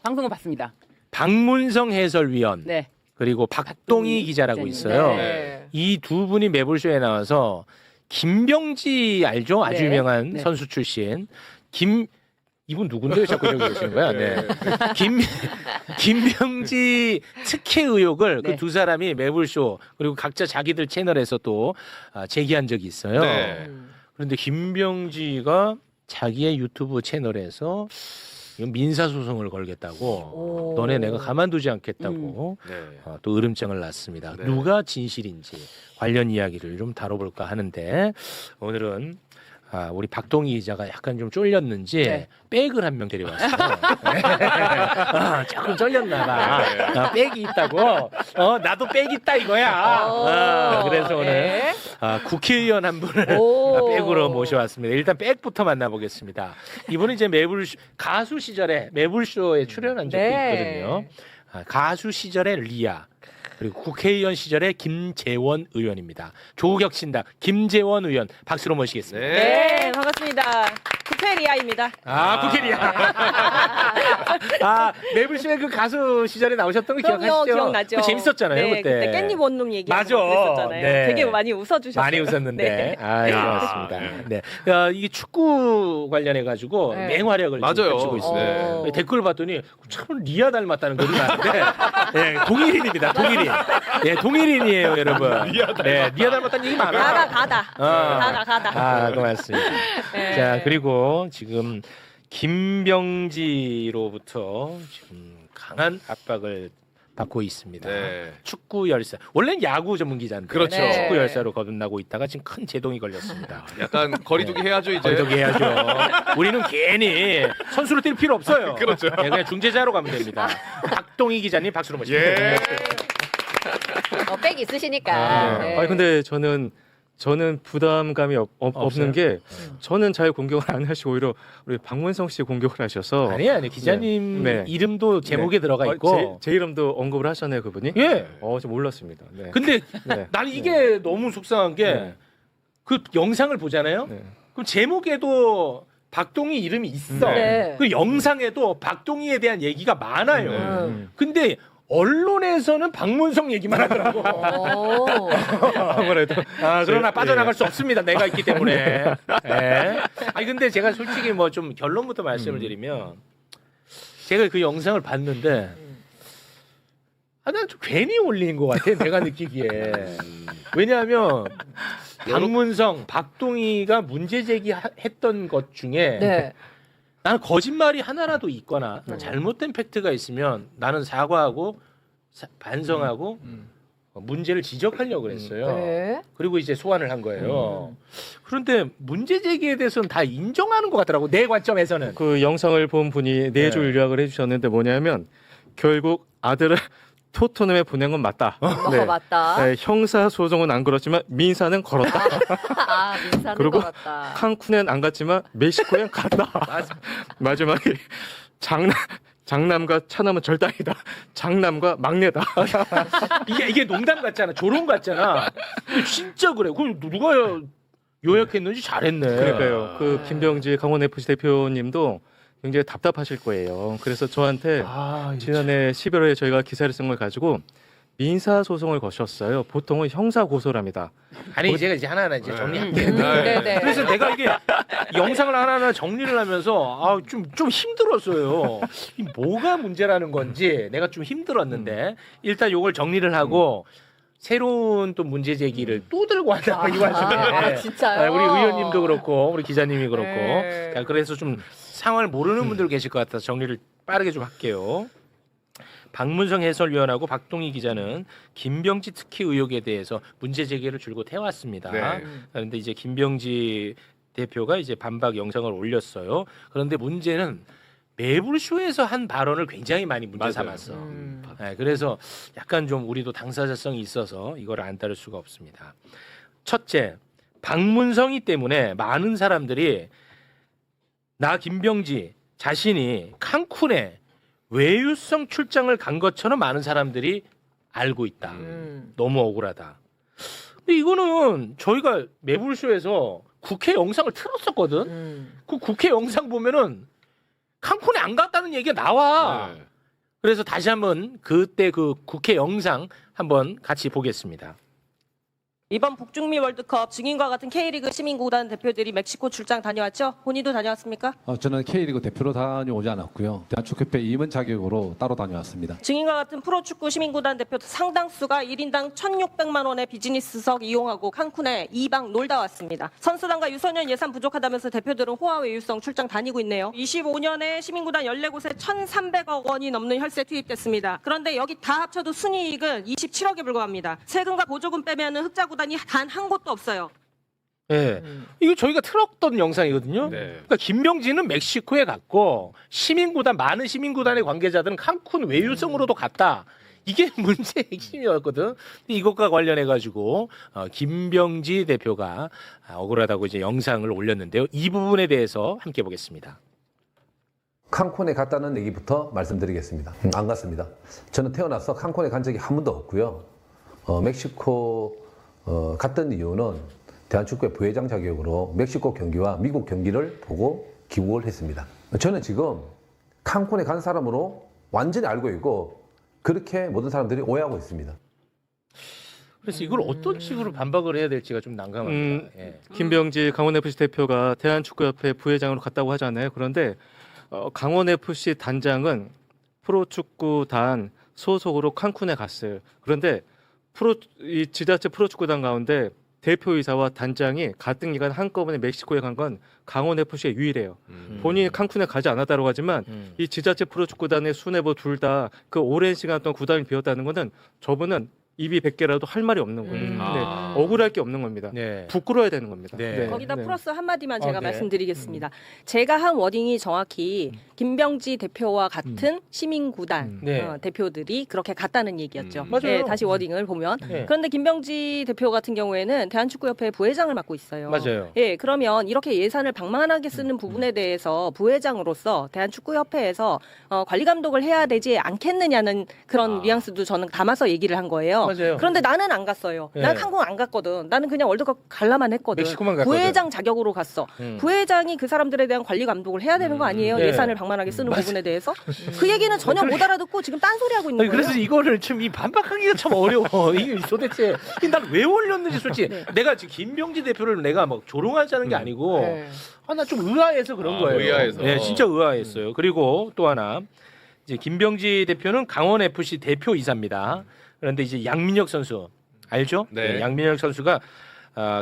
방송을 봤습니다. 박문성 해설위원 네. 그리고 박동희 기자라고 있어요. 네. 이 두 분이 매불쇼에 나와서 김병지 알죠? 아주 네. 유명한 네. 선수 출신 이분 누군데요? 자꾸 저기 계시는 거야? 네. 김병지 특혜 의혹을 네. 그 두 사람이 매불쇼 그리고 각자 자기들 채널에서 또 제기한 적이 있어요. 네. 그런데 김병지가 자기의 유튜브 채널에서 이건 민사소송을 걸겠다고 오. 너네 내가 가만두지 않겠다고 네. 또 으름장을 놨습니다. 네. 누가 진실인지 관련 이야기를 좀 다뤄볼까 하는데 오늘은 우리 박동희 기자가 약간 좀 쫄렸는지 네. 백을 한 명 데려왔어요. 조금 쫄렸나 봐. 백이 있다고. 나도 백 있다 이거야. 그래서 오늘 네. 국회의원 한 분을 오. 백으로 모셔왔습니다. 일단 백부터 만나보겠습니다. 이분은 이제 가수 시절에 매불쇼에 출연한 적도 네. 있거든요. 가수 시절의 리아. 그리고 국회의원 시절의 김재원 의원입니다. 조국 친다 김재원 의원 박수로 모시겠습니다. 네, 반갑습니다. 쿠페리아입니다. 국회 리아. 매불쇼에 그 가수 시절에 나오셨던 거 기억하시죠? 기억나죠. 그거 재밌었잖아요. 네, 그때 깻잎 원룸 얘기하고 맞아. 그랬었잖아요. 네. 되게 많이 웃어주셨어요. 많이 웃었는데. 네. 고맙습니다. 네. 이게 축구 관련해 가지고 네. 맹활약을 맞아요. 펼치고 있습니다. 네. 댓글 봤더니 참 리아 닮았다는 글이 많은데 네, 동일인입니다. 동일인. 네, 동일인이에요, 여러분. 네, 리아 닮았다는 얘기 많아요. 가다. 고맙습니다. 네. 자, 그리고 지금 김병지로부터 지금 강한 압박을 받고 있습니다. 네. 축구 열사. 원래는 야구 전문 기자인데 그렇죠. 네. 축구 열사로 거듭나고 있다가 지금 큰 제동이 걸렸습니다. 약간 거리두기 해야죠 이제. 거기도 해야죠. 우리는 괜히 선수를 뛸 필요 없어요. 그렇죠. 네, 그냥 중재자로 가면 됩니다. 박동희 기자님 박수로 모십니다. 예. 백 있으시니까. 네. 네. 아니 근데 저는 부담감이 없는 게 저는 잘 공격을 안 하시고 오히려 우리 박문성 씨 공격을 하셔서 아니 기자님 네. 이름도 제목에 네. 들어가 있고. 제 이름도 언급을 하셨네요 그분이. 예. 좀 몰랐습니다. 네. 근데 네. 나는 이게 너무 속상한 게 그 네. 영상을 보잖아요. 네. 그럼 제목에도 박동희 이름이 있어. 네. 그 영상에도 박동희에 대한 얘기가 많아요. 네. 근데 언론에서는 박문성 얘기만 하더라고. 아무래도 그러나 네. 빠져나갈 수 없습니다. 내가 있기 때문에. 예. 아니 근데 제가 솔직히 뭐 좀 결론부터 말씀을 드리면 제가 그 영상을 봤는데 난 좀 괜히 올린 것 같아. 내가 느끼기에. 왜냐하면 박문성, 박동희가 문제 제기했던 것 중에 네. 나는 거짓말이 하나라도 있거나 잘못된 팩트가 있으면 나는 사과하고 반성하고 문제를 지적하려고 그랬어요. 네. 그리고 이제 소환을 한 거예요. 그런데 문제 제기에 대해서는 다 인정하는 것 같더라고. 내 관점에서는. 그 영상을 본 분이 네 줄 요약을 해주셨는데 뭐냐면 결국 아들을 토트넘에 보낸 건 맞다. 맞다. 네, 형사 소송은 안 걸었지만 민사는 걸었다. 민사는 그리고 걸었다. 칸쿤엔 안 갔지만 멕시코엔 갔다. 마지막에 장남과 차남은 절단이다. 장남과 막내다. 이게 농담 같잖아. 조롱 같잖아. 근데 진짜 그래. 그럼 누가 요약했는지 잘했네. 그러니까요. 그 김병지 강원 FC 대표님도 굉장히 답답하실 거예요. 그래서 저한테 지난해 11월에 저희가 기사를 쓴 걸 가지고 민사 소송을 거셨어요. 보통은 형사 고소랍니다. 아니 제가 이제 하나하나 이제 정리할게요. 네. 그래서 내가 이게 영상을 하나하나 정리를 하면서 좀 힘들었어요. 이 뭐가 문제라는 건지 내가 좀 힘들었는데 일단 요걸 정리를 하고 새로운 또 문제 제기를 또 들고 왔다 이 와중에. 진짜요? 우리 의원님도 그렇고 우리 기자님이 그렇고. 네. 자, 그래서 좀 상황을 모르는 분들 계실 것 같아서 정리를 빠르게 좀 할게요. 박문성 해설위원하고 박동희 기자는 김병지 특혜 의혹에 대해서 문제 제기를 줄곧 해왔습니다. 네. 그런데 이제 김병지 대표가 이제 반박 영상을 올렸어요. 그런데 문제는 매불쇼에서 한 발언을 굉장히 많이 문제 삼았어. 네, 그래서 약간 좀 우리도 당사자성이 있어서 이걸 안 따를 수가 없습니다. 첫째, 박문성이 때문에 많은 사람들이 나 김병지 자신이 칸쿤에 외유성 출장을 간 것처럼 많은 사람들이 알고 있다. 너무 억울하다. 근데 이거는 저희가 매불쇼에서 국회 영상을 틀었었거든. 그 국회 영상 보면은 칸쿤에 안 갔다는 얘기가 나와. 그래서 다시 한번 그때 그 국회 영상 한번 같이 보겠습니다. 이번 북중미 월드컵 증인과 같은 K리그 시민구단 대표들이 멕시코 출장 다녀왔죠? 본인도 다녀왔습니까? 저는 K리그 대표로 다녀오지 않았고요. 대한축구협회 임원 자격으로 따로 다녀왔습니다. 증인과 같은 프로축구 시민구단 대표 상당수가 1인당 1,600만 원의 비즈니스석 이용하고 칸쿤에 2박 놀다 왔습니다. 선수단과 유소년 예산 부족하다면서 대표들은 호화외유성 출장 다니고 있네요. 25년에 시민구단 14곳에 1,300억 원이 넘는 혈세 투입됐습니다. 그런데 여기 다 합쳐도 순이익은 27억에 불과합니다. 세금과 보조금 빼면 흑자구단이 단 한 곳도 없어요. 예. 이거 저희가 틀었던 영상이거든요. 그러니까 김병지는 멕시코에 갔고 많은 시민구단의 관계자들은 칸쿤 외유성으로도 갔다. 이게 문제의 핵심이었거든. 근데 이것과 관련해 가지고 김병지 대표가 억울하다고 이제 영상을 올렸는데요. 이 부분에 대해서 함께 보겠습니다. 칸쿤에 갔다는 얘기부터 말씀드리겠습니다. 안 갔습니다. 저는 태어나서 칸쿤에 간 적이 한 번도 없고요. 멕시코 갔던 이유는 대한축구회 부회장 자격으로 멕시코 경기와 미국 경기를 보고 귀국을 했습니다. 저는 지금 칸쿤에 간 사람으로 완전히 알고 있고 그렇게 모든 사람들이 오해하고 있습니다. 그래서 이걸 어떤 식으로 반박을 해야 될지가 좀 난감합니다. 예. 김병지 강원FC 대표가 대한축구협회 부회장으로 갔다고 하잖아요. 그런데 강원FC 단장은 프로축구단 소속으로 칸쿤에 갔어요. 그런데 이 지자체 프로축구단 가운데 대표이사와 단장이 같은 기간 한꺼번에 멕시코에 간 건 강원FC가 유일해요. 본인이 칸쿤에 가지 않았다고 하지만 이 지자체 프로축구단의 수뇌부 둘 다 그 오랜 시간 동안 구단을 비웠다는 것은 저분은 입이 100개라도 할 말이 없는 거예요. 네, 억울할 게 없는 겁니다. 네. 부끄러워야 되는 겁니다. 네. 거기다 플러스 한마디만 제가 네. 말씀드리겠습니다. 제가 한 워딩이 정확히 김병지 대표와 같은 시민구단 네. 대표들이 그렇게 갔다는 얘기였죠. 맞아요. 네, 다시 워딩을 보면. 네. 그런데 김병지 대표 같은 경우에는 대한축구협회 부회장을 맡고 있어요. 맞아요. 예, 그러면 이렇게 예산을 방만하게 쓰는 부분에 대해서 부회장으로서 대한축구협회에서 관리 감독을 해야 되지 않겠느냐는 그런 뉘앙스도 저는 담아서 얘기를 한 거예요. 맞아요. 그런데 나는 안 갔어요. 네. 난 칸쿤 안 갔거든. 나는 그냥 월드컵 갈라만 했거든. 멕시코만 갔거든. 부회장 자격으로 갔어. 부회장이 그 사람들에 대한 관리 감독을 해야 되는 거 아니에요? 네. 예산을 방만하게 쓰는 부분에 대해서. 그 얘기는 전혀 못 알아듣고 지금 딴소리 하고 있는 아니, 거예요. 그래서 이거를 좀 이 반박하기가 참 어려워. 이게 도대체 난 왜 올렸는지 솔직히 네. 내가 지금 김병지 대표를 내가 막 조롱하자는 게 아니고 네. 나 좀 의아해서 그런 거예요. 의아해서. 네, 진짜 의아했어요. 그리고 또 하나 이제 김병지 대표는 강원 FC 대표이사입니다. 그런데 이제 양민혁 선수 알죠? 네. 양민혁 선수가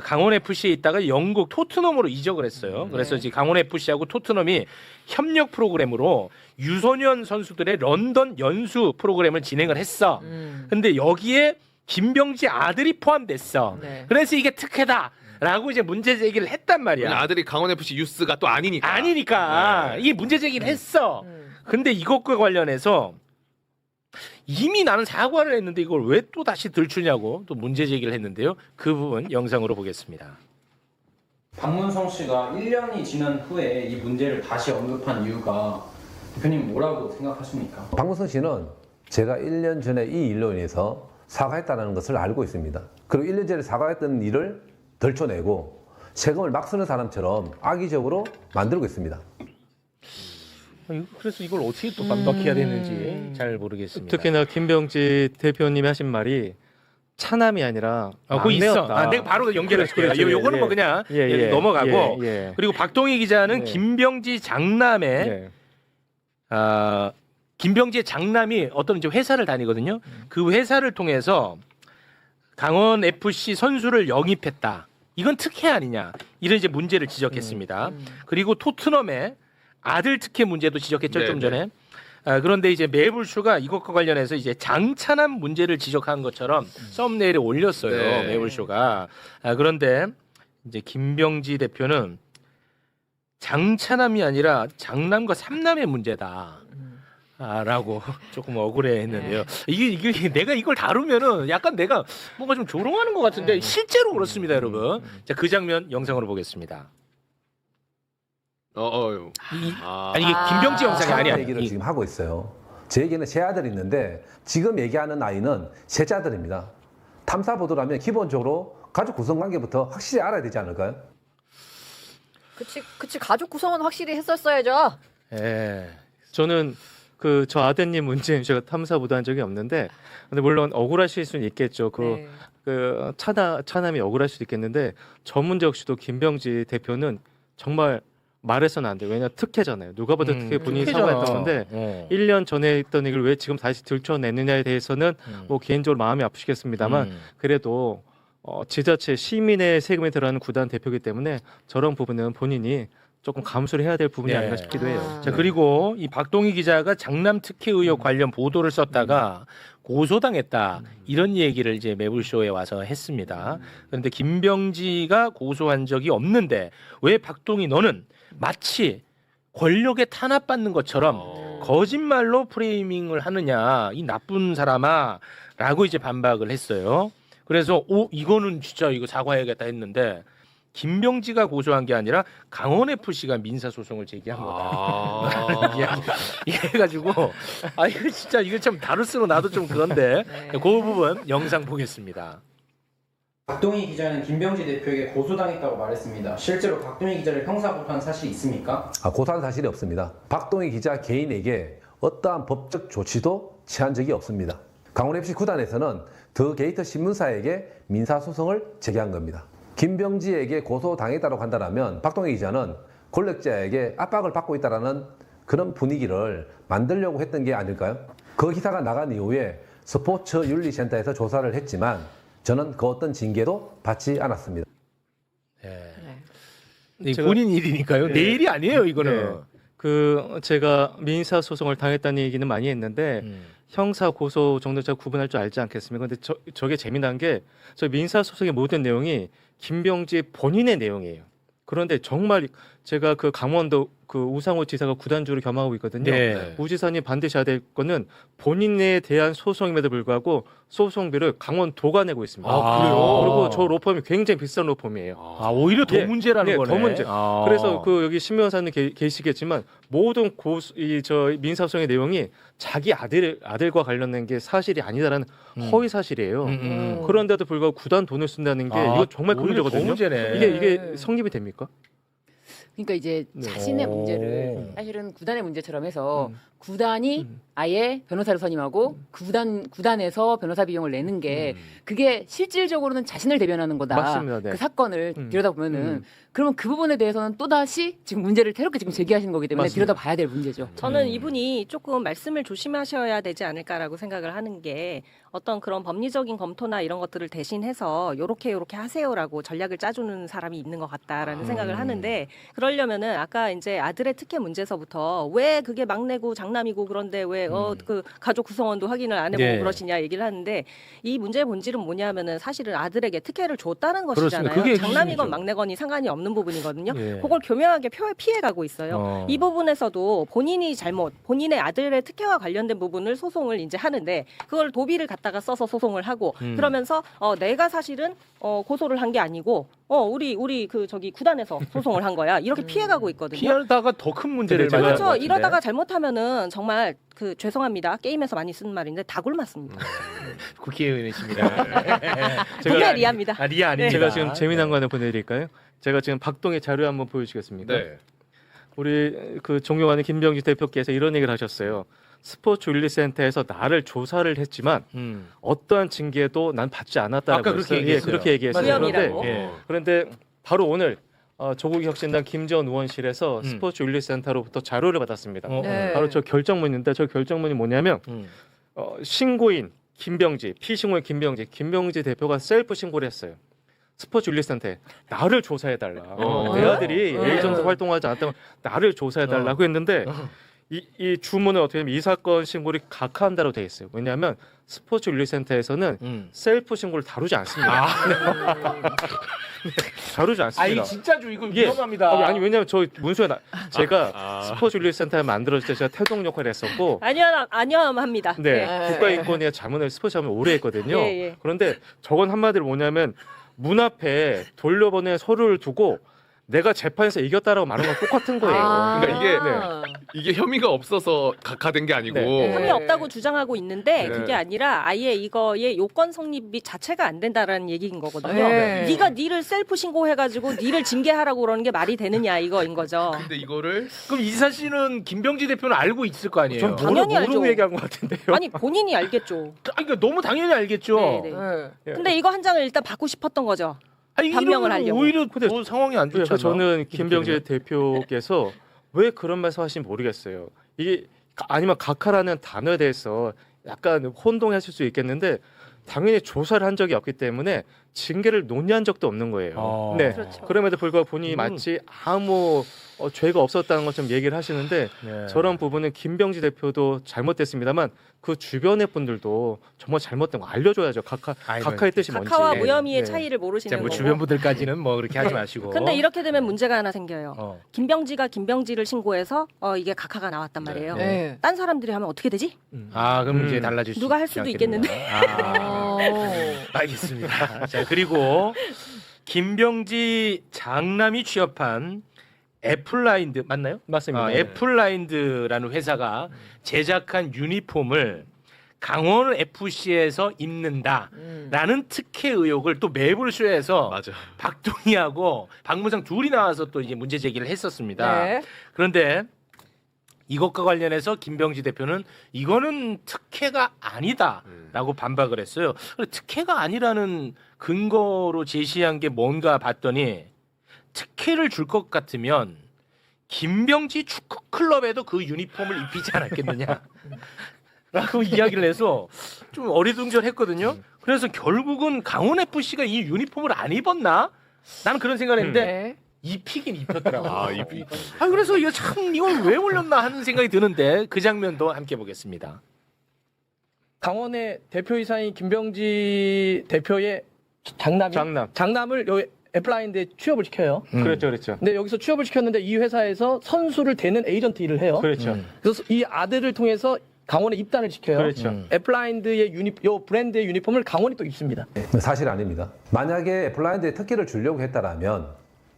강원 FC에 있다가 영국 토트넘으로 이적을 했어요. 그래서 이제 강원 FC하고 토트넘이 협력 프로그램으로 유소년 선수들의 런던 연수 프로그램을 진행을 했어. 근데 여기에 김병지 아들이 포함됐어. 네. 그래서 이게 특혜다라고 이제 문제 제기를 했단 말이야. 아들이 강원FC 유스가 또 아니니까. 아니니까 이 문제 제기를 했어. 근데 이것과 관련해서 이미 나는 사과를 했는데 이걸 왜 또 다시 들추냐고 또 문제 제기를 했는데요. 그 부분 영상으로 보겠습니다. 박문성 씨가 1년이 지난 후에 이 문제를 다시 언급한 이유가 대표님 뭐라고 생각하십니까? 박문성 씨는 제가 1년 전에 이 일로 인해서 사과했다는 것을 알고 있습니다. 그리고 1년 전에 사과했던 일을 덜쳐내고 세금을 막 쓰는 사람처럼 악의적으로 만들고 있습니다. 그래서 이걸 어떻게 또 반박해야 되는지 잘 모르겠습니다. 특히나 김병지 대표님이 하신 말이 차남이 아니라 그거 있어. 막내였다. 내가 바로 연결할게요. 그렇죠. 요거는 예. 뭐 그냥 예. 넘어가고 예. 예. 그리고 박동희 기자는 예. 김병지 장남의 예. 김병지의 장남이 어떤 이제 회사를 다니거든요. 그 회사를 통해서 강원 FC 선수를 영입했다. 이건 특혜 아니냐? 이런 이제 문제를 지적했습니다. 그리고 토트넘의 아들 특혜 문제도 지적했죠. 네, 좀 전에. 그런데 이제 매불쇼가 이것과 관련해서 이제 장차남 문제를 지적한 것처럼 썸네일에 올렸어요. 네. 매불쇼가. 그런데 이제 김병지 대표는 장차남이 아니라 장남과 삼남의 문제다. 라고 조금 억울해했는데요. 이게 내가 이걸 다루면은 약간 내가 뭔가 좀 조롱하는 것 같은데 실제로 그렇습니다, 여러분. 자, 그 장면 영상으로 보겠습니다. 아니 이게 김병지 영상이 아니야. 얘기를 지금 하고 있어요. 제 얘기는 세 아들이 있는데 지금 얘기하는 나이는 셋째 아들입니다. 탐사 보도라면 기본적으로 가족 구성 관계부터 확실히 알아야 되지 않을까요? 그치 가족 구성은 확실히 했었어야죠. 예. 저는 그 저 아드님 문제는 제가 탐사 보도한 적이 없는데, 근데 물론 억울하실 수는 있겠죠. 네. 그 차남이 억울할 수도 있겠는데, 저 문제 역시도 김병지 대표는 정말 말해서는 안 돼요. 왜냐 특혜잖아요. 누가 봐도 특혜 본인이 특혜잖아. 사과했던 건데 1년 전에 했던 얘기를 왜 지금 다시 들춰내느냐에 대해서는 뭐 개인적으로 마음이 아프시겠습니다만 그래도 지자체 시민의 세금이 들어가는 구단 대표이기 때문에 저런 부분은 본인이 조금 감수를 해야 될 부분이 네. 아닌가 싶기도 해요. 자, 그리고 이 박동희 기자가 장남 특혜 의혹 관련 보도를 썼다가 고소당했다. 이런 얘기를 이제 매불쇼에 와서 했습니다. 그런데 김병지가 고소한 적이 없는데 왜 박동희 너는 마치 권력에 탄압받는 것처럼 거짓말로 프레이밍을 하느냐, 이 나쁜 사람아 라고 이제 반박을 했어요. 그래서 이거는 진짜 이거 사과해야겠다 했는데 김병지가 고소한 게 아니라 강원FC가 민사소송을 제기한 거다. 이게 해가지고 이거 진짜 이거 참 다룰수록 나도 좀 그런데 그 부분 영상 보겠습니다. 박동희 기자는 김병지 대표에게 고소당했다고 말했습니다. 실제로 박동희 기자를 형사고소한 사실이 있습니까? 고소한 사실이 없습니다. 박동희 기자 개인에게 어떠한 법적 조치도 취한 적이 없습니다. 강원FC 구단에서는 더 게이트 신문사에게 민사소송을 제기한 겁니다. 김병지에게 고소당했다고 한다면 박동희 기자는 권력자에게 압박을 받고 있다는 그런 분위기를 만들려고 했던 게 아닐까요? 그 기사가 나간 이후에 스포츠윤리센터에서 조사를 했지만 저는 그 어떤 징계도 받지 않았습니다. 네. 본인 일이니까요. 내 일이 아니에요, 이거는. 네. 그 제가 민사 소송을 당했다는 얘기는 많이 했는데 형사 고소 정도 제가 구분할 줄 알지 않겠습니까? 근데 저게 재미난 게 저 민사 소송의 모든 내용이 김병지 본인의 내용이에요. 그런데 정말 제가 그 강원도 그 우상호 지사가 구단주를 겸하고 있거든요. 네. 우 지사님 반드시 해야 될 거는 본인에 대한 소송임에도 불구하고 소송비를 강원도가 내고 있습니다. 그래요? 그리고 저 로펌이 굉장히 비싼 로펌이에요. 오히려 더 문제라는 거네. 더 문제. 그래서 그 여기 신 변호사는 계시겠지만 모든 저 민사소송의 내용이 자기 아들과 관련된 게 사실이 아니다라는 허위 사실이에요. 그런데도 불구하고 구단 돈을 쓴다는 게 이거 정말 큰 오히려 더 문제거든요. 문제네. 이게 성립이 됩니까? 그러니까 이제 자신의 문제를 사실은 구단의 문제처럼 해서 구단이 아예 변호사를 선임하고 구단에서 변호사 비용을 내는 게 그게 실질적으로는 자신을 대변하는 거다. 맞습니다. 네. 그 사건을 들여다보면은 그러면 그 부분에 대해서는 또다시 지금 문제를 새롭게 지금 제기하시는 거기 때문에 맞습니다. 들여다봐야 될 문제죠. 저는 이분이 조금 말씀을 조심하셔야 되지 않을까라고 생각을 하는 게 어떤 그런 법리적인 검토나 이런 것들을 대신해서 요렇게 하세요라고 전략을 짜주는 사람이 있는 것 같다라는 생각을 하는데 그러려면은 아까 이제 아들의 특혜 문제서부터 왜 그게 막내고 장남이고 그런데 왜 그 가족 구성원도 확인을 안 해보고 네. 그러시냐 얘기를 하는데 이 문제의 본질은 뭐냐면은 사실은 아들에게 특혜를 줬다는 것이잖아요. 그게 장남이건 기준이죠. 막내건이 상관이 없는 부분이거든요. 예. 그걸 교묘하게 피해가고 있어요. 이 부분에서도 본인이 본인의 아들의 특혜와 관련된 부분을 소송을 이제 하는데 그걸 도비를 갖다가 써서 소송을 하고 그러면서 내가 사실은 고소를 한 게 아니고 우리 그 저기 구단에서 소송을 한 거야. 이렇게 피해가고 있거든요. 피하다가 더 큰 문제를 근데 제가- 맞는 것 그렇죠. 같은데. 이러다가 잘못하면은 정말 그 죄송합니다. 게임에서 많이 쓰는 말인데 다 굶었습니다. 국회의원이십니다. 정말 리합니다. 리아 아닙니다. 제가 지금 재미난 거 하나 보내드릴까요? 제가 지금 박동희 자료 한번 보여주겠습니까? 네. 우리 그 존경하는 김병지 대표께서 이런 얘기를 하셨어요. 스포츠윤리센터에서 나를 조사를 했지만 어떠한 징계도 난 받지 않았다라고 아까 그렇게 했어요. 얘기했어요. 그렇게 얘기했어요. 무혐의라고. 그런데 바로 오늘 조국혁신당 김재원 의원실에서 음. 스포츠윤리센터로부터 자료를 받았습니다. 네. 바로 저 결정문인데 저 결정문이 뭐냐면 신고인 김병지, 피신고인 김병지 대표가 셀프 신고를 했어요. 스포츠윤리센터에 나를 조사해달라. 내 아들이 예전도 활동하지 않았다면 나를 조사해달라고 했는데 이 주문을 어떻게 하면 이 사건 신고를 각하한다로 돼 있어요. 왜냐하면 스포츠윤리센터에서는 셀프 신고를 다루지 않습니다. 다루지 않습니다. 이거 진짜죠. 이거 이게- 위험합니다. 아니 왜냐면 저 문서에 제가 스포츠윤리센터 만들어질 때 제가 태동 역할을 했었고 안녕합니다. 네, 국가인권위의 자문을 스포츠 하면 오래 했거든요. 예. 그런데 저건 한마디로 뭐냐면 문 앞에 돌려보낸 서류를 두고 내가 재판에서 이겼다라고 말한 건 똑같은 거예요. 그러니까 이게 이게 혐의가 없어서 각하된 게 아니고 네. 혐의 없다고 주장하고 있는데 네. 그게 아니라 아예 이거의 요건 성립이 자체가 안 된다라는 얘기인 거거든요. 네. 네가 니를 셀프 신고해가지고 니를 징계하라고 그러는 게 말이 되느냐 이거인 거죠. 근데 이거를 그럼 이 사실은 김병지 대표는 알고 있을 거 아니에요? 전 당연히 모르고 알죠. 얘기한 것 같은데요. 아니 본인이 알겠죠. 아니, 그러니까 너무 당연히 알겠죠. 네, 네. 예. 근데 이거 한 장을 일단 받고 싶었던 거죠. 아니, 반명을 이러면 하려고. 오히려 더 상황이 안 그래서 좋잖아. 저는 김병재 대표께서 왜 그런 말씀 하시는지 모르겠어요. 이게 아니면 각하라는 단어에 대해서 약간 혼동하실 수 있겠는데 당연히 조사를 한 적이 없기 때문에 징계를 논의한 적도 없는 거예요. 네. 그렇죠. 그럼에도 불구하고 본인이 마치 아무 죄가 없었다는 것처럼 얘기를 하시는데 네. 저런 부분은 김병지 대표도 잘못됐습니다만 그 주변의 분들도 정말 잘못된 거 알려줘야죠. 각하의 뜻이 뭔지. 각하와 무혐의의 네. 차이를 모르시는 자, 뭐 거고. 주변 분들까지는 뭐 그렇게 하지 마시고. 근데 이렇게 되면 문제가 하나 생겨요. 어. 김병지가 김병지를 신고해서 이게 각하가 나왔단 말이에요. 네. 딴 사람들이 하면 어떻게 되지? 아, 그럼 이제 달라질 수 누가 할 수도 있겠네요. 있겠는데. 아, 알겠습니다. 자, 그리고 김병지 장남이 취업한 애플라인드 맞나요? 맞습니다. 네. 애플라인드라는 회사가 제작한 유니폼을 강원 FC에서 입는다라는 특혜 의혹을 또 매불쇼에서 맞아. 박동희하고 박문상 둘이 나와서 또 이제 문제 제기를 했었습니다. 네. 그런데 이것과 관련해서 김병지 대표는 이거는 특혜가 아니다라고 반박을 했어요. 특혜가 아니라는 근거로 제시한 게 뭔가 봤더니 특혜를 줄 것 같으면 김병지 축구 클럽에도 그 유니폼을 입히지 않았겠느냐. 라고 이야기를 해서 좀 어리둥절했거든요. 그래서 결국은 강원 FC가 이 유니폼을 안 입었나? 나는 그런 생각을 했는데 네. 입히긴 입혔더라고. 입히. 아 그래서 이거 참 이걸 왜 올렸나 하는 생각이 드는데 그 장면도 함께 보겠습니다. 강원의 대표이사인 김병지 대표의 장남을 여기 애플라인드에 취업을 시켜요. 그렇죠, 그렇죠. 근데 여기서 취업을 시켰는데 이 회사에서 선수를 대는 에이전트 일을 해요. 그렇죠. 그래서 이 아들을 통해서 강원에 입단을 시켜요. 그렇죠. 애플라인드의 요 브랜드의 유니폼을 강원이 또 입습니다. 사실 아닙니다. 만약에 애플라인드에 특혜를 주려고 했다라면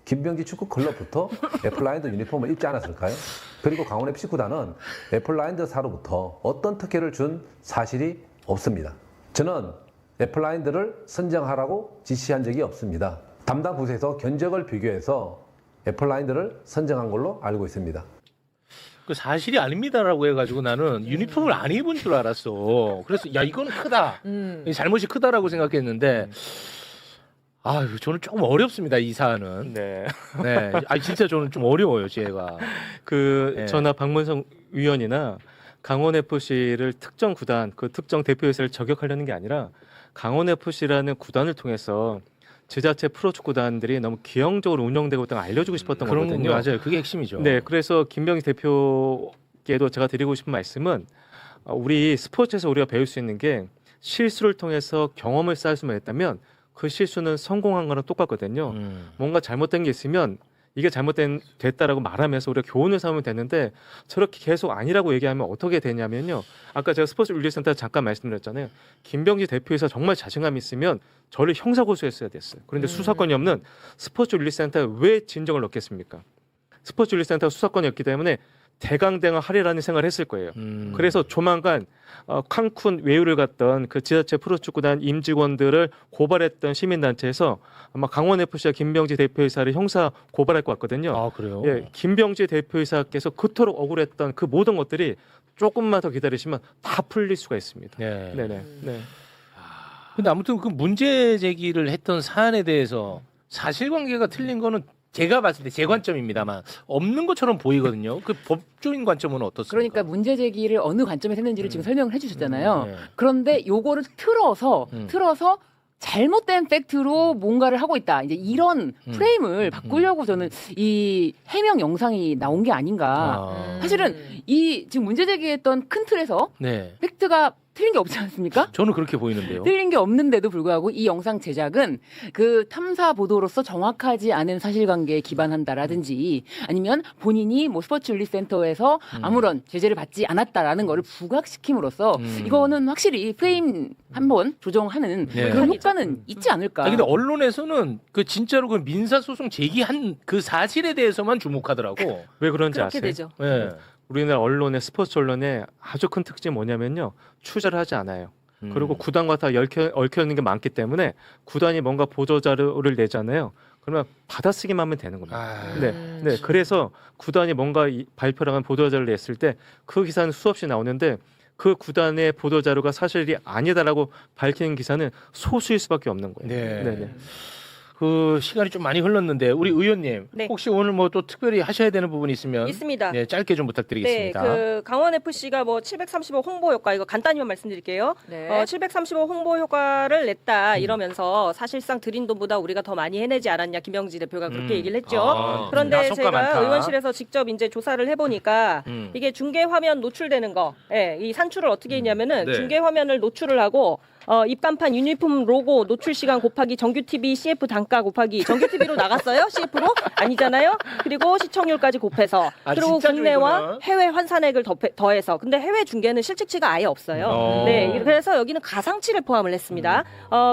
김병지 축구 클럽부터 애플라인드 유니폼을 입지 않았을까요? 그리고 강원 FC 구단은 애플라인드사로부터 어떤 특혜를 준 사실이 없습니다. 저는 애플라인드를 선정하라고 지시한 적이 없습니다. 담당 부서에서 견적을 비교해서 애플라인드를 선정한 걸로 알고 있습니다. 그 사실이 아닙니다라고 해가지고 나는 유니폼을 안 입은 줄 알았어. 그래서 야 이건 크다. 이 잘못이 크다라고 생각했는데 아 저는 조금 어렵습니다 이 사안은. 네. 네, 아 진짜 저는 좀 어려워요 제가. 네. 저나 박문성 위원이나 강원 FC를 특정 구단, 그 특정 대표회사를 저격하려는 게 아니라 강원 FC라는 구단을 통해서 지자체 프로축구단들이 너무 기형적으로 운영되고 있다는 걸 알려주고 싶었던 그런 거거든요. 거 맞아요. 그게 핵심이죠. 네, 그래서 김병지 대표께도 제가 드리고 싶은 말씀은 우리 스포츠에서 우리가 배울 수 있는 게 실수를 통해서 경험을 쌓을 수만 있다면 그 실수는 성공한 거랑 똑같거든요. 뭔가 잘못된 게 있으면 이게 됐다라고 말하면서 우리가 교훈을 삼으면 되는데 저렇게 계속 아니라고 얘기하면 어떻게 되냐면요. 아까 제가 스포츠 윤리센터 잠깐 말씀드렸잖아요. 김병지 대표에서 정말 자신감 있으면 저를 형사고소했어야 됐어요. 그런데 수사권이 없는 스포츠 윤리센터에 왜 진정을 넣겠습니까? 스포츠 윤리센터가 수사권이 없기 때문에 대강대강 하리라는 생각을 했을 거예요. 그래서 조만간 칸쿤 외유를 갔던 그 지자체 프로축구단 임직원들을 고발했던 시민단체에서 아마 강원 FC와 김병지 대표이사를 형사 고발할 것 같거든요. 아 그래요? 예, 김병지 대표이사께서 그토록 억울했던 그 모든 것들이 조금만 더 기다리시면 다 풀릴 수가 있습니다. 네. 네네. 네. 근데 아무튼 그 문제 제기를 했던 사안에 대해서 사실관계가 틀린 거는 제가 봤을 때 제 관점입니다만 없는 것처럼 보이거든요. 그 법조인 관점은 어떻습니까? 그러니까 문제 제기를 어느 관점에서 했는지를 지금 설명을 해주셨잖아요. 네. 그런데 요거를 틀어서 잘못된 팩트로 뭔가를 하고 있다. 이제 이런 프레임을 바꾸려고 저는 이 해명 영상이 나온 게 아닌가. 사실은 이 지금 문제 제기했던 큰 틀에서 네. 팩트가 틀린 게 없지 않습니까? 저는 그렇게 보이는데요. 틀린 게 없는데도 불구하고 이 영상 제작은 그 탐사 보도로서 정확하지 않은 사실관계에 기반한다라든지 아니면 본인이 뭐 스포츠 윤리센터에서 아무런 제재를 받지 않았다라는 거를 부각시킴으로써 이거는 확실히 프레임 한번 조정하는 네. 그런 효과는 있지 않을까. 아 근데 언론에서는 그 진짜로 그 민사 소송 제기한 그 사실에 대해서만 주목하더라고. 왜 그런지 그렇게 아세요? 되죠. 네. 우리나라 언론의 스포츠 언론의 아주 큰 특징이 뭐냐면요. 추자를 하지 않아요. 그리고 구단과 다 얽혀 있는 게 많기 때문에 구단이 뭔가 보도 자료를 내잖아요. 그러면 받아쓰기만 하면 되는 겁니다. 네. 그래서 구단이 뭔가 발표를 하면 보도 자료를 냈을 때 그 기사는 수없이 나오는데 그 구단의 보도 자료가 사실이 아니다라고 밝히는 기사는 소수일 수밖에 없는 거예요. 네. 그 시간이 좀 많이 흘렀는데 우리 의원님 네. 혹시 오늘 뭐 또 특별히 하셔야 되는 부분이 있으면 있습니다. 네, 짧게 좀 부탁드리겠습니다. 네, 그 강원 FC가 뭐 735 홍보 효과 이거 간단히만 말씀드릴게요. 네. 735 홍보 효과를 냈다 이러면서 사실상 들인 돈보다 우리가 더 많이 해내지 않았냐 김영지 대표가 그렇게 얘기를 했죠. 그런데 야속과 제가 많다. 의원실에서 직접 이제 조사를 해보니까 이게 중계 화면 노출되는 거, 이 산출을 어떻게 했냐면은 네. 중계 화면을 노출을 하고. 입간판 유니폼 로고 노출 시간 곱하기 정규 TV CF 단가 곱하기 정규 TV로 나갔어요? CF로? 아니잖아요. 그리고 시청률까지 곱해서 그리고 진짜 국내와 중이구나. 해외 환산액을 더해서 근데 해외 중계는 실측치가 아예 없어요. 네, 그래서 여기는 가상치를 포함을 했습니다.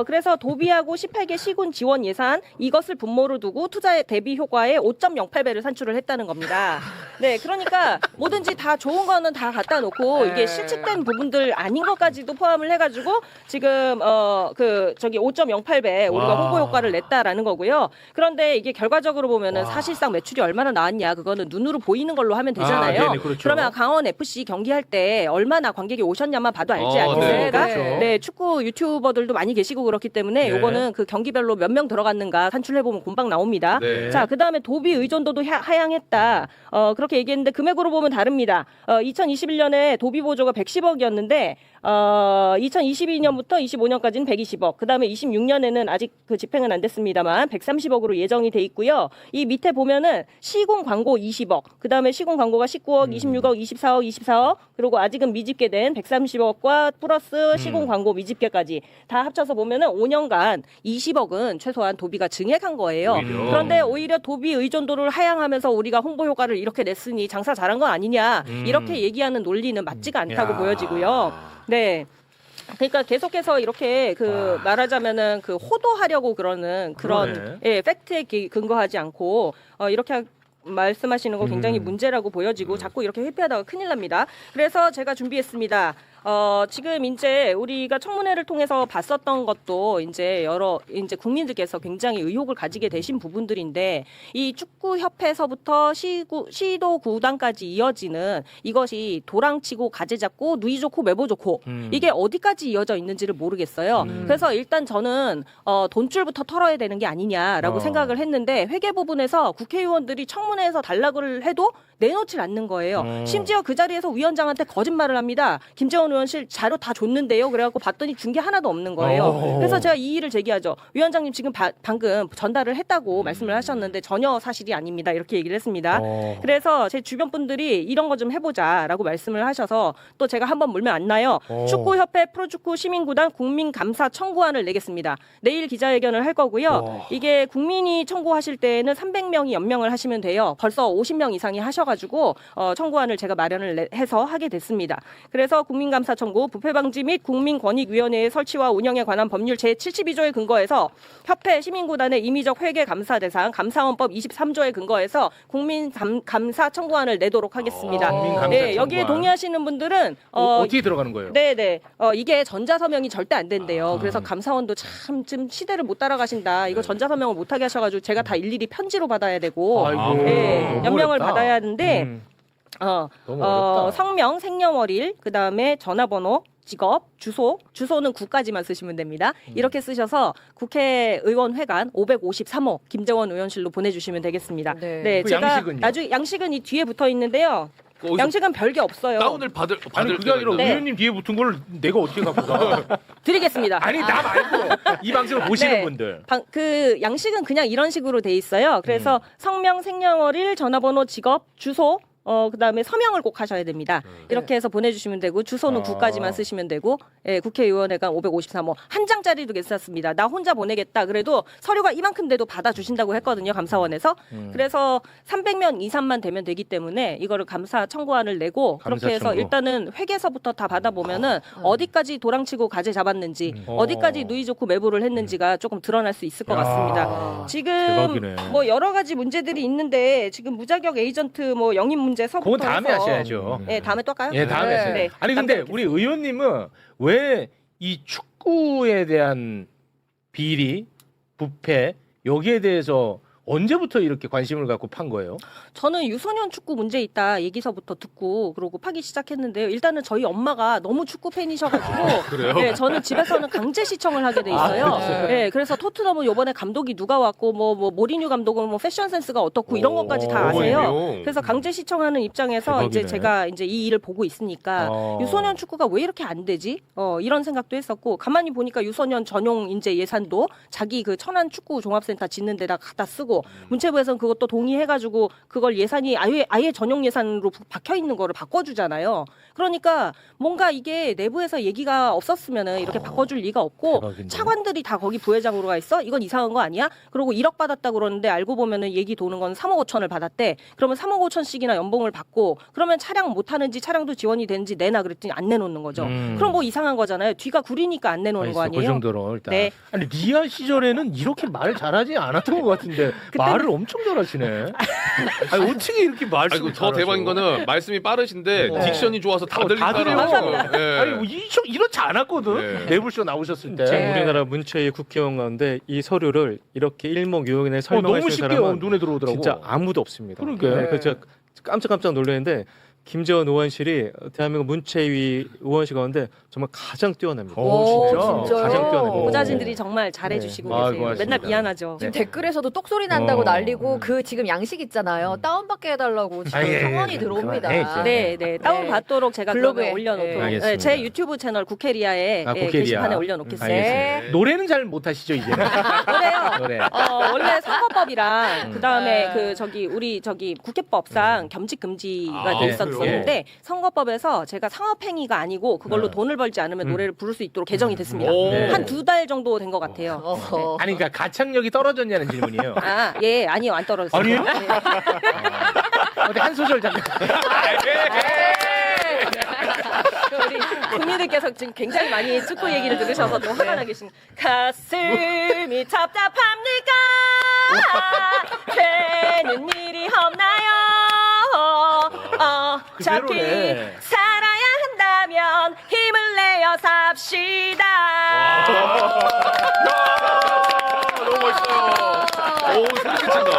그래서 도비하고 18개 시군 지원 예산 이것을 분모로 두고 투자 대비 효과의 5.08배를 산출을 했다는 겁니다. 네, 그러니까 뭐든지 다 좋은 거는 다 갖다 놓고 이게 실측된 부분들 아닌 것까지도 포함을 해가지고 지금 5.08배 우리가 홍보 효과를 냈다라는 거고요. 그런데 이게 결과적으로 보면은 사실상 매출이 얼마나 나왔냐 그거는 눈으로 보이는 걸로 하면 되잖아요. 네네, 그렇죠. 그러면 강원 FC 경기할 때 얼마나 관객이 오셨냐만 봐도 알지 네, 않겠습니까? 그렇죠. 네, 축구 유튜버들도 많이 계시고 그렇기 때문에 네. 요거는 그 경기별로 몇 명 들어갔는가 산출해 보면 금방 나옵니다. 네. 자, 그다음에 도비 의존도도 하향했다. 그렇게 얘기했는데 금액으로 보면 다릅니다. 2021년에 도비 보조가 110억이었는데 2022년부터 25년까지는 120억. 그다음에 26년에는 아직 그 집행은 안 됐습니다만 130억으로 예정이 돼 있고요. 이 밑에 보면은 시공 광고 20억. 그다음에 시공 광고가 19억, 26억, 24억, 24억. 그리고 아직은 미집계된 130억과 플러스 시공 광고 미집계까지 다 합쳐서 보면은 5년간 20억은 최소한 도비가 증액한 거예요. 그런데 오히려 도비 의존도를 하향하면서 우리가 홍보 효과를 이렇게 냈으니 장사 잘한 건 아니냐. 이렇게 얘기하는 논리는 맞지가 않다고 야. 보여지고요. 네. 그러니까 계속해서 이렇게 말하자면은 그 호도하려고 그러는 그런 팩트에 근거하지 않고 이렇게 말씀하시는 거 굉장히 문제라고 보여지고 자꾸 이렇게 회피하다가 큰일 납니다. 그래서 제가 준비했습니다. 지금 이제 우리가 청문회를 통해서 봤었던 것도 이제 이제 국민들께서 굉장히 의혹을 가지게 되신 부분들인데 이 축구협회에서부터 시도 구단까지 이어지는 이것이 도랑치고 가재 잡고 누이 좋고 매보 좋고 이게 어디까지 이어져 있는지를 모르겠어요. 그래서 일단 저는 돈줄부터 털어야 되는 게 아니냐라고 생각을 했는데 회계 부분에서 국회의원들이 청문회에서 단락을 해도 내놓질 않는 거예요. 심지어 그 자리에서 위원장한테 거짓말을 합니다. 김재원 의원실 자료 다 줬는데요. 그래갖고 봤더니 준 게 하나도 없는 거예요. 그래서 제가 이의를 제기하죠. 위원장님 지금 방금 전달을 했다고 말씀을 하셨는데 전혀 사실이 아닙니다. 이렇게 얘기를 했습니다. 그래서 제 주변 분들이 이런 거 좀 해보자라고 말씀을 하셔서 또 제가 한번 물면 안 나요. 축구협회 프로축구 시민구단 국민감사 청구안을 내겠습니다. 내일 기자회견을 할 거고요. 이게 국민이 청구하실 때는 300명이 연명을 하시면 돼요. 벌써 50명 이상이 하셔가지고 청구안을 제가 마련을 해서 하게 됐습니다. 그래서 국민감사 청구, 부패방지 및 국민권익위원회의 설치와 운영에 관한 법률 제72조에 근거해서 협회 시민구단의 임의적 회계 감사 대상 감사원법 23조에 근거해서 국민감사 청구안을 내도록 하겠습니다. 네, 여기에 동의하시는 분들은 어떻게 들어가는 거예요? 네네. 이게 전자서명이 절대 안 된대요. 그래서 감사원도 참 좀 시대를 못 따라가신다. 이거 전자서명을 못하게 하셔가지고 제가 다 일일이 편지로 받아야 되고 네, 연명을 받아야 하는데 너무 어렵다. 성명, 생년월일, 그 다음에 전화번호, 직업, 주소는 구까지만 쓰시면 됩니다. 이렇게 쓰셔서 국회의원 회관 553호 김재원 의원실로 보내주시면 되겠습니다. 네. 그 제가 양식은요? 나중에 양식은 이 뒤에 붙어 있는데요. 양식은 별게 없어요. 다운을 받을 아니 그게 아니라 네. 의원님 뒤에 붙은 걸 내가 어떻게 갖고 가? 드리겠습니다. 아니 나 말고 이 방송을 보시는 네. 분들. 그 양식은 그냥 이런 식으로 돼 있어요. 그래서 성명, 생년월일, 전화번호, 직업, 주소, 그다음에 서명을 꼭 하셔야 됩니다. 이렇게 해서 보내주시면 되고 주소는 구까지만 쓰시면 되고 예, 국회의원회관 553호 한 장짜리도 괜찮습니다. 나 혼자 보내겠다. 그래도 서류가 이만큼 돼도 받아주신다고 했거든요. 감사원에서. 그래서 300명 이상만 되면 되기 때문에 이거를 감사 청구안을 내고 감사 그렇게 해서 청구. 일단은 회계서부터 다 받아보면은 어디까지 도랑치고 가재 잡았는지 어디까지 누이 좋고 매부를 했는지가 조금 드러날 수 있을 것 같습니다. 지금 대박이네. 뭐 여러 가지 문제들이 있는데 지금 무자격 에이전트 뭐 영입 문제 서부터 그건 다음에 해서 하셔야죠. 네, 다음에 또 할까요? 예, 다음에 하세요. 네. 아니 근데 우리 의원님은 왜 이 축구에 대한 비리, 부패 여기에 대해서 언제부터 이렇게 관심을 갖고 판 거예요? 저는 유소년 축구 문제 있다 얘기서부터 듣고 그러고 파기 시작했는데요. 일단은 저희 엄마가 너무 축구 팬이셔가지고 그래요? 네, 저는 집에서는 강제 시청을 하게 돼 있어요. 네, 그래서 토트넘은 이번에 감독이 누가 왔고 뭐 모리뉴 감독은 뭐 패션 센스가 어떻고 이런 것까지 다 아세요. 모리뉴. 그래서 강제 시청하는 입장에서 대박이네. 이제 제가 이제 이 일을 보고 있으니까 유소년 축구가 왜 이렇게 안 되지? 이런 생각도 했었고 가만히 보니까 유소년 전용 인재 예산도 자기 그 천안 축구 종합센터 짓는 데다 갖다 쓰고 문체부에서는 그것도 동의해가지고 그걸 예산이 아예 전용 예산으로 박혀 있는 거를 바꿔주잖아요. 그러니까 뭔가 이게 내부에서 얘기가 없었으면은 이렇게 바꿔줄 리가 없고 대박인데. 차관들이 다 거기 부회장으로 가 있어? 이건 이상한 거 아니야? 그리고 1억 받았다 그러는데 알고 보면은 얘기 도는 건 3억 5천을 받았대. 그러면 3억 5천씩이나 연봉을 받고 그러면 차량 못 타는지 차량도 지원이 되는지 내놔 그랬더니 안 내놓는 거죠. 그럼 뭐 이상한 거잖아요. 뒤가 구리니까 안 내놓는 거 그 아니에요? 정도로 일단. 네. 아니 리아 시절에는 이렇게 말 잘하지 않았던 것 같은데 말을 엄청 잘하시네. 아니 어떻게 이렇게 말씀을 아이고 더 대박인 거는 말씀이 빠르신데 네. 딕션이 좋아서 다 다 들리더라고요. 감사합니다. 예. 아니 뭐 이렇지 않았거든. 네. 내불쇼 나오셨을 때. 지금 우리나라 문체위 국회의원 가운데 이 서류를 이렇게 일목요연에 설명할 너무 수 있는 쉽게 사람은 눈에 들어오더라고. 진짜 아무도 없습니다. 그러게. 네, 그래서 깜짝깜짝 놀랐는데 김재원 의원실이 대한민국 문체위 의원실 가운데 정말 가장 뛰어납니다. 오, 진짜? 진짜요? 가장 뛰어납니다. 보좌진들이 정말 잘해주시고 네. 계세요. 아이고, 맨날 고맙습니다. 미안하죠. 지금 댓글에서도 똑소리 난다고 어. 난리고 그 지금 양식 있잖아요. 다운받게 해달라고 지금 아, 예, 예. 성원이 들어옵니다. 그만해, 이제. 네, 네. 다운 받도록 제가 블로그에. 그러면 올려놓도록. 네. 알겠습니다. 네, 제 유튜브 채널 국회리아에 아, 예, 국회리아. 게시판에 올려놓겠습니다. 네. 노래는 잘 못하시죠 이제. 그래요. 노래. 원래 선거법이랑 그다음에 그 우리 국회법상 겸직 금지가 돼 네. 있었는데 선거법에서 제가 상업행위가 아니고 그걸로 네. 돈을 벌지 않으면 노래를 부를 수 있도록 개정이 됐습니다. 오. 한 2달 정도 된 것 같아요. 어허. 아니 그러니까 가창력이 떨어졌냐는 질문이에요. 아, 예, 아니요, 안 떨어졌어요. 아니에요? 네. 어디 한 소절 잠깐. 우리 국민들께서 지금 굉장히 많이 축구 얘기를 들으셔서 또 화가 나 계신 가슴이 답답합니까? 되는 일이 없나요? 어차피 그대로네. 살아야 한다면 힘을 내어 삽시다. 너무 멋있어요. 오, 소리 끼친다.